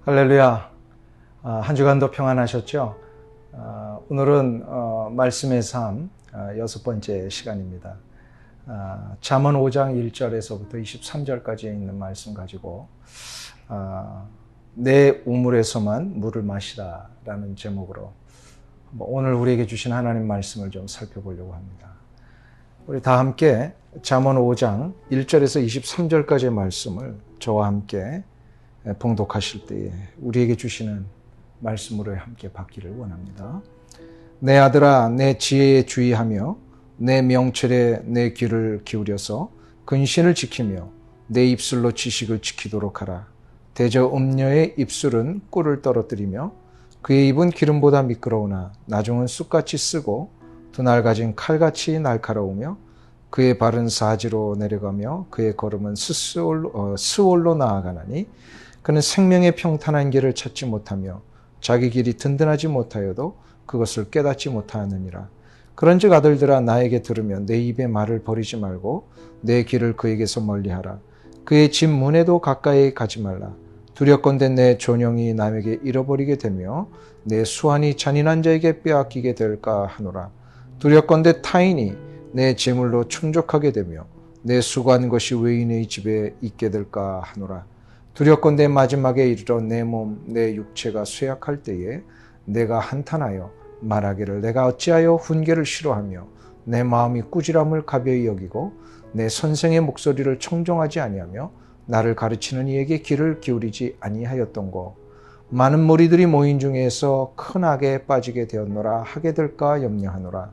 할렐루야. 한 주간도 평안하셨죠? 오늘은 말씀의 삶 여섯 번째 시간입니다. 잠언 5장 1절에서부터 23절까지 있는 말씀 가지고 내 우물에서만 물을 마시라 라는 제목으로 오늘 우리에게 주신 하나님 말씀을 좀 살펴보려고 합니다. 우리 다 함께 잠언 5장 1절에서 23절까지의 말씀을 저와 함께 봉독하실 때에 우리에게 주시는 말씀으로 함께 받기를 원합니다. 내 아들아, 내 지혜에 주의하며 내 명철에 내 귀를 기울여서 근신을 지키며 내 입술로 지식을 지키도록 하라. 대저 음녀의 입술은 꿀을 떨어뜨리며 그의 입은 기름보다 미끄러우나 나중은 쑥같이 쓰고 두 날 가진 칼같이 날카로우며 그의 발은 사지로 내려가며 그의 걸음은 스올로 나아가나니 그는 생명의 평탄한 길을 찾지 못하며 자기 길이 든든하지 못하여도 그것을 깨닫지 못하느니라. 그런즉 아들들아, 나에게 들으면 내 입의 말을 버리지 말고 내 길을 그에게서 멀리하라. 그의 집 문에도 가까이 가지 말라. 두렵건대 내 존영이 남에게 잃어버리게 되며 내 수완이 잔인한 자에게 빼앗기게 될까 하노라. 두렵건대 타인이 내 재물로 충족하게 되며 내 수고한 것이 외인의 집에 있게 될까 하노라. 두렵건대 마지막에 이르러 내 몸, 내 육체가 쇠약할 때에 내가 한탄하여 말하기를 내가 어찌하여 훈계를 싫어하며 내 마음이 꾸지람을 가벼이 여기고 내 선생의 목소리를 청종하지 아니하며 나를 가르치는 이에게 귀를 기울이지 아니하였던고. 많은 무리들이 모인 중에서 큰 악에 빠지게 되었노라 하게 될까 염려하노라.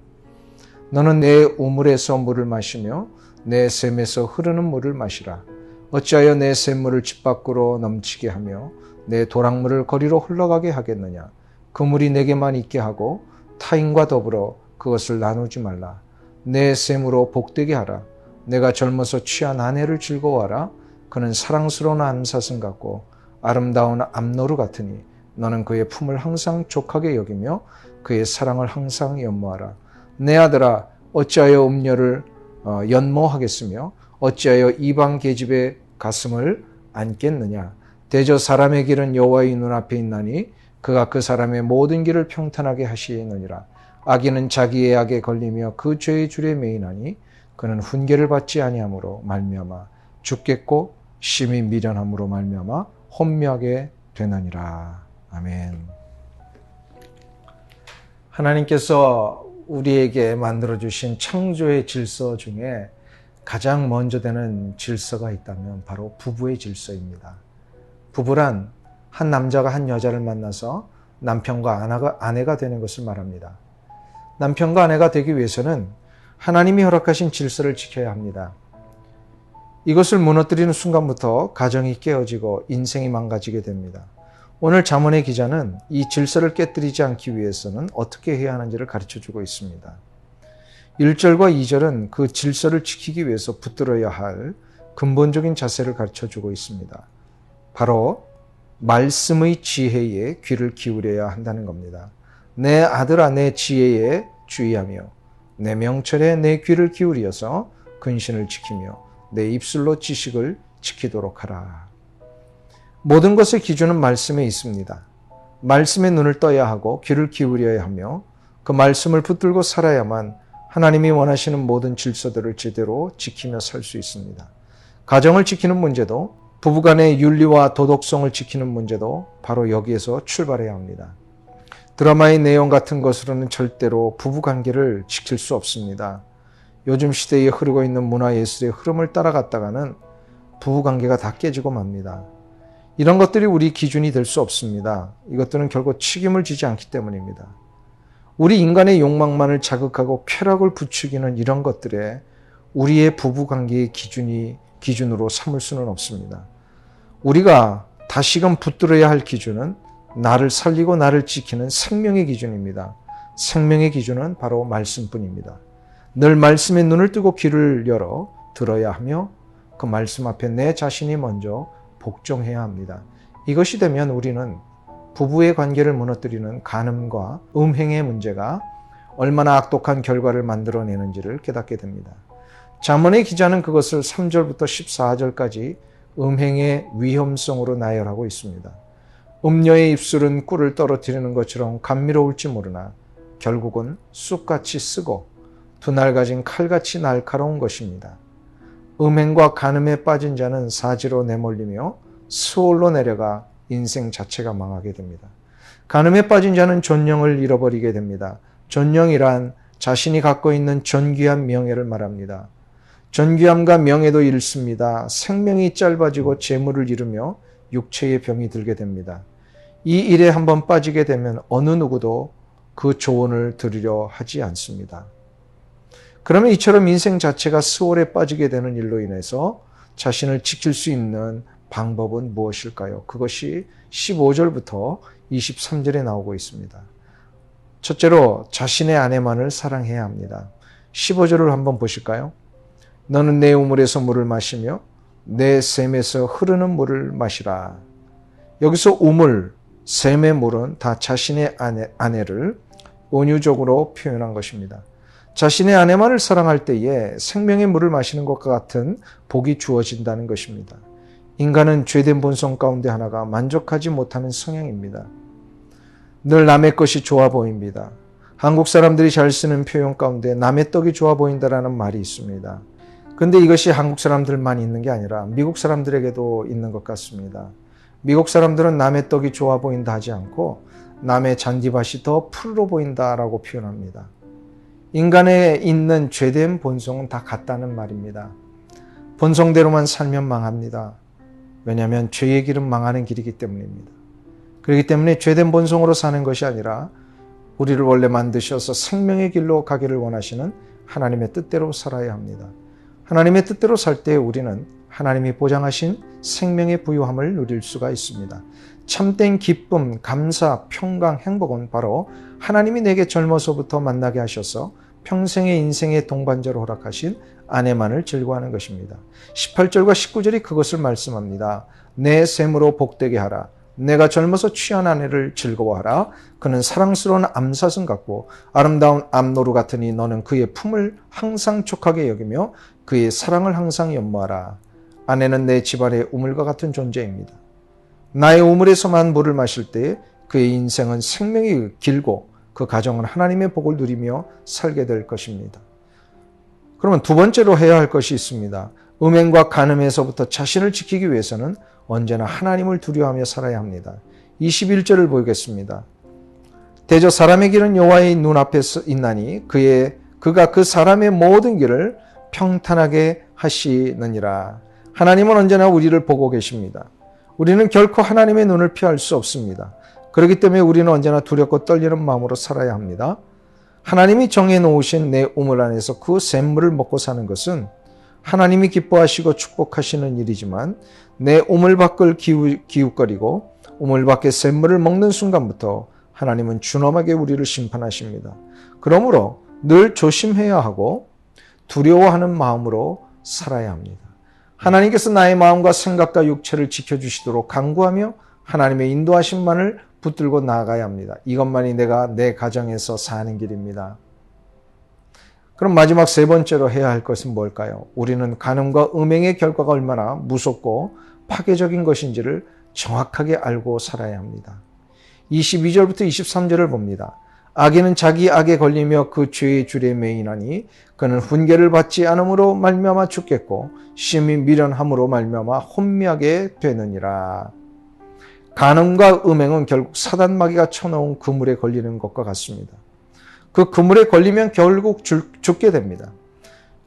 너는 내 우물에서 물을 마시며 내 샘에서 흐르는 물을 마시라. 어찌하여 내 샘물을 집 밖으로 넘치게 하며 내 도랑물을 거리로 흘러가게 하겠느냐. 그 물이 내게만 있게 하고 타인과 더불어 그것을 나누지 말라. 내 샘으로 복되게 하라. 내가 젊어서 취한 아내를 즐거워하라. 그는 사랑스러운 암사슴 같고 아름다운 암노루 같으니 너는 그의 품을 항상 족하게 여기며 그의 사랑을 항상 연모하라. 내 아들아, 어찌하여 음녀를 연모하겠으며 어찌하여 이방 계집의 가슴을 안겠느냐. 대저 사람의 길은 여호와의 눈앞에 있나니 그가 그 사람의 모든 길을 평탄하게 하시느니라. 악인은 자기의 악에 걸리며 그 죄의 줄에 매이나니 그는 훈계를 받지 아니함으로 말미암아 죽겠고 심히 미련함으로 말미암아 혼미하게 되느니라. 아멘. 하나님께서 우리에게 만들어주신 창조의 질서 중에 가장 먼저 되는 질서가 있다면 바로 부부의 질서입니다. 부부란 한 남자가 한 여자를 만나서 남편과 아내가 되는 것을 말합니다. 남편과 아내가 되기 위해서는 하나님이 허락하신 질서를 지켜야 합니다. 이것을 무너뜨리는 순간부터 가정이 깨어지고 인생이 망가지게 됩니다. 오늘 잠언의 기자는 이 질서를 깨뜨리지 않기 위해서는 어떻게 해야 하는지를 가르쳐주고 있습니다. 1절과 2절은 그 질서를 지키기 위해서 붙들어야 할 근본적인 자세를 가르쳐주고 있습니다. 바로 말씀의 지혜에 귀를 기울여야 한다는 겁니다. 내 아들아, 내 지혜에 주의하며 내 명철에 내 귀를 기울여서 근신을 지키며 내 입술로 지식을 지키도록 하라. 모든 것의 기준은 말씀에 있습니다. 말씀에 눈을 떠야 하고 귀를 기울여야 하며 그 말씀을 붙들고 살아야만 하나님이 원하시는 모든 질서들을 제대로 지키며 살 수 있습니다. 가정을 지키는 문제도 부부간의 윤리와 도덕성을 지키는 문제도 바로 여기에서 출발해야 합니다. 드라마의 내용 같은 것으로는 절대로 부부관계를 지킬 수 없습니다. 요즘 시대에 흐르고 있는 문화예술의 흐름을 따라갔다가는 부부관계가 다 깨지고 맙니다. 이런 것들이 우리 기준이 될 수 없습니다. 이것들은 결국 책임을 지지 않기 때문입니다. 우리 인간의 욕망만을 자극하고 쾌락을 부추기는 이런 것들에 우리의 부부관계의 기준으로 삼을 수는 없습니다. 우리가 다시금 붙들어야 할 기준은 나를 살리고 나를 지키는 생명의 기준입니다. 생명의 기준은 바로 말씀뿐입니다. 늘 말씀에 눈을 뜨고 귀를 열어 들어야 하며 그 말씀 앞에 내 자신이 먼저 복종해야 합니다. 이것이 되면 우리는 부부의 관계를 무너뜨리는 간음과 음행의 문제가 얼마나 악독한 결과를 만들어내는지를 깨닫게 됩니다. 잠언의 기자는 그것을 3절부터 14절까지 음행의 위험성으로 나열하고 있습니다. 음녀의 입술은 꿀을 떨어뜨리는 것처럼 감미로울지 모르나 결국은 쑥같이 쓰고 두날 가진 칼같이 날카로운 것입니다. 음행과 간음에 빠진 자는 사지로 내몰리며 수월로 내려가 인생 자체가 망하게 됩니다. 간음에 빠진 자는 존영을 잃어버리게 됩니다. 존영이란 자신이 갖고 있는 존귀한 명예를 말합니다. 존귀함과 명예도 잃습니다. 생명이 짧아지고 재물을 잃으며 육체의 병이 들게 됩니다. 이 일에 한번 빠지게 되면 어느 누구도 그 조언을 들으려 하지 않습니다. 그러면 이처럼 인생 자체가 수월에 빠지게 되는 일로 인해서 자신을 지킬 수 있는 방법은 무엇일까요? 그것이 15절부터 23절에 나오고 있습니다. 첫째로 자신의 아내만을 사랑해야 합니다. 15절을 한번 보실까요? 너는 내 우물에서 물을 마시며 내 샘에서 흐르는 물을 마시라. 여기서 우물, 샘의 물은 다 자신의 아내를 온유적으로 표현한 것입니다. 자신의 아내만을 사랑할 때에 생명의 물을 마시는 것과 같은 복이 주어진다는 것입니다. 인간은 죄된 본성 가운데 하나가 만족하지 못하는 성향입니다. 늘 남의 것이 좋아 보입니다. 한국 사람들이 잘 쓰는 표현 가운데 남의 떡이 좋아 보인다라는 말이 있습니다. 그런데 이것이 한국 사람들만 있는 게 아니라 미국 사람들에게도 있는 것 같습니다. 미국 사람들은 남의 떡이 좋아 보인다 하지 않고 남의 잔디밭이 더 푸르러 보인다라고 표현합니다. 인간에 있는 죄된 본성은 다 같다는 말입니다. 본성대로만 살면 망합니다. 왜냐하면 죄의 길은 망하는 길이기 때문입니다. 그렇기 때문에 죄된 본성으로 사는 것이 아니라 우리를 원래 만드셔서 생명의 길로 가기를 원하시는 하나님의 뜻대로 살아야 합니다. 하나님의 뜻대로 살 때 우리는 하나님이 보장하신 생명의 부유함을 누릴 수가 있습니다. 참된 기쁨, 감사, 평강, 행복은 바로 하나님이 내게 젊어서부터 만나게 하셔서 평생의 인생의 동반자로 허락하신 아내만을 즐거워하는 것입니다. 18절과 19절이 그것을 말씀합니다. 내 샘으로 복되게 하라. 내가 젊어서 취한 아내를 즐거워하라. 그는 사랑스러운 암사슴 같고 아름다운 암노루 같으니 너는 그의 품을 항상 촉하게 여기며 그의 사랑을 항상 연모하라. 아내는 내 집안의 우물과 같은 존재입니다. 나의 우물에서만 물을 마실 때 그의 인생은 생명이 길고 그 가정은 하나님의 복을 누리며 살게 될 것입니다. 그러면 두 번째로 해야 할 것이 있습니다. 음행과 간음에서부터 자신을 지키기 위해서는 언제나 하나님을 두려워하며 살아야 합니다. 21절을 보겠습니다. 대저 사람의 길은 여호와의 눈앞에 있나니 그가 그 사람의 모든 길을 평탄하게 하시느니라. 하나님은 언제나 우리를 보고 계십니다. 우리는 결코 하나님의 눈을 피할 수 없습니다. 그렇기 때문에 우리는 언제나 두렵고 떨리는 마음으로 살아야 합니다. 하나님이 정해놓으신 내 우물 안에서 그 샘물을 먹고 사는 것은 하나님이 기뻐하시고 축복하시는 일이지만 내 우물 밖을 기웃거리고 우물 밖의 샘물을 먹는 순간부터 하나님은 준엄하게 우리를 심판하십니다. 그러므로 늘 조심해야 하고 두려워하는 마음으로 살아야 합니다. 하나님께서 나의 마음과 생각과 육체를 지켜주시도록 간구하며 하나님의 인도하심만을 붙들고 나아가야 합니다. 이것만이 내가 내 가정에서 사는 길입니다. 그럼 마지막 세 번째로 해야 할 것은 뭘까요? 우리는 간음과 음행의 결과가 얼마나 무섭고 파괴적인 것인지를 정확하게 알고 살아야 합니다. 22절부터 23절을 봅니다. 악인은 자기 악에 걸리며 그 죄의 줄에 매이나니 그는 훈계를 받지 않음으로 말미암아 죽겠고 심히 미련함으로 말미암아 혼미하게 되느니라. 간음과 음행은 결국 사단마귀가 쳐놓은 그물에 걸리는 것과 같습니다. 그 그물에 걸리면 결국 죽게 됩니다.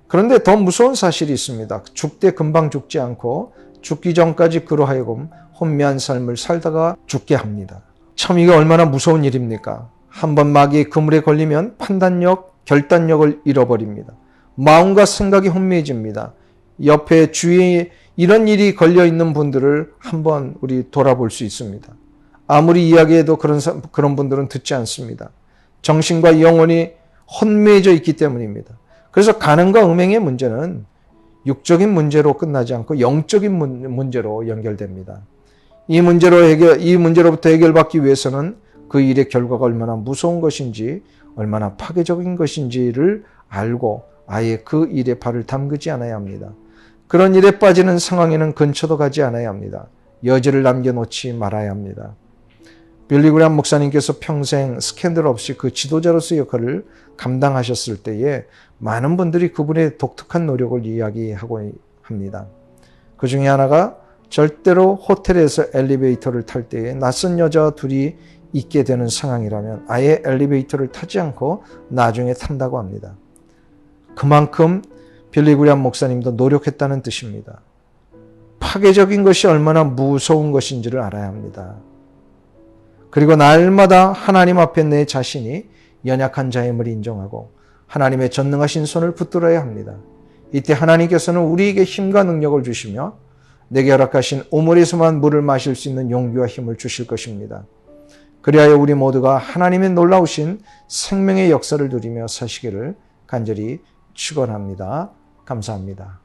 그런데 더 무서운 사실이 있습니다. 죽되 금방 죽지 않고 죽기 전까지 그로 하여금 혼미한 삶을 살다가 죽게 합니다. 참 이게 얼마나 무서운 일입니까? 한번 마귀의 그물에 걸리면 판단력, 결단력을 잃어버립니다. 마음과 생각이 혼미해집니다. 옆에 주위에 이런 일이 걸려있는 분들을 한번 우리 돌아볼 수 있습니다. 아무리 이야기해도 그런 분들은 듣지 않습니다. 정신과 영혼이 혼미해져 있기 때문입니다. 그래서 간음과 음행의 문제는 육적인 문제로 끝나지 않고 영적인 문제로 연결됩니다. 이 문제로부터 해결받기 위해서는 그 일의 결과가 얼마나 무서운 것인지, 얼마나 파괴적인 것인지를 알고 아예 그 일에 발을 담그지 않아야 합니다. 그런 일에 빠지는 상황에는 근처도 가지 않아야 합니다. 여지를 남겨놓지 말아야 합니다. 빌리 그레이엄 목사님께서 평생 스캔들 없이 그 지도자로서의 역할을 감당하셨을 때에 많은 분들이 그분의 독특한 노력을 이야기하고 합니다. 그 중에 하나가 절대로 호텔에서 엘리베이터를 탈 때에 낯선 여자와 둘이 있게 되는 상황이라면 아예 엘리베이터를 타지 않고 나중에 탄다고 합니다. 그만큼 빌리 그레이엄 목사님도 노력했다는 뜻입니다. 파괴적인 것이 얼마나 무서운 것인지를 알아야 합니다. 그리고 날마다 하나님 앞에 내 자신이 연약한 자임을 인정하고 하나님의 전능하신 손을 붙들어야 합니다. 이때 하나님께서는 우리에게 힘과 능력을 주시며 내게 허락하신 우물에서만 물을 마실 수 있는 용기와 힘을 주실 것입니다. 그리하여 우리 모두가 하나님의 놀라우신 생명의 역사를 누리며 사시기를 간절히 축원합니다. 감사합니다.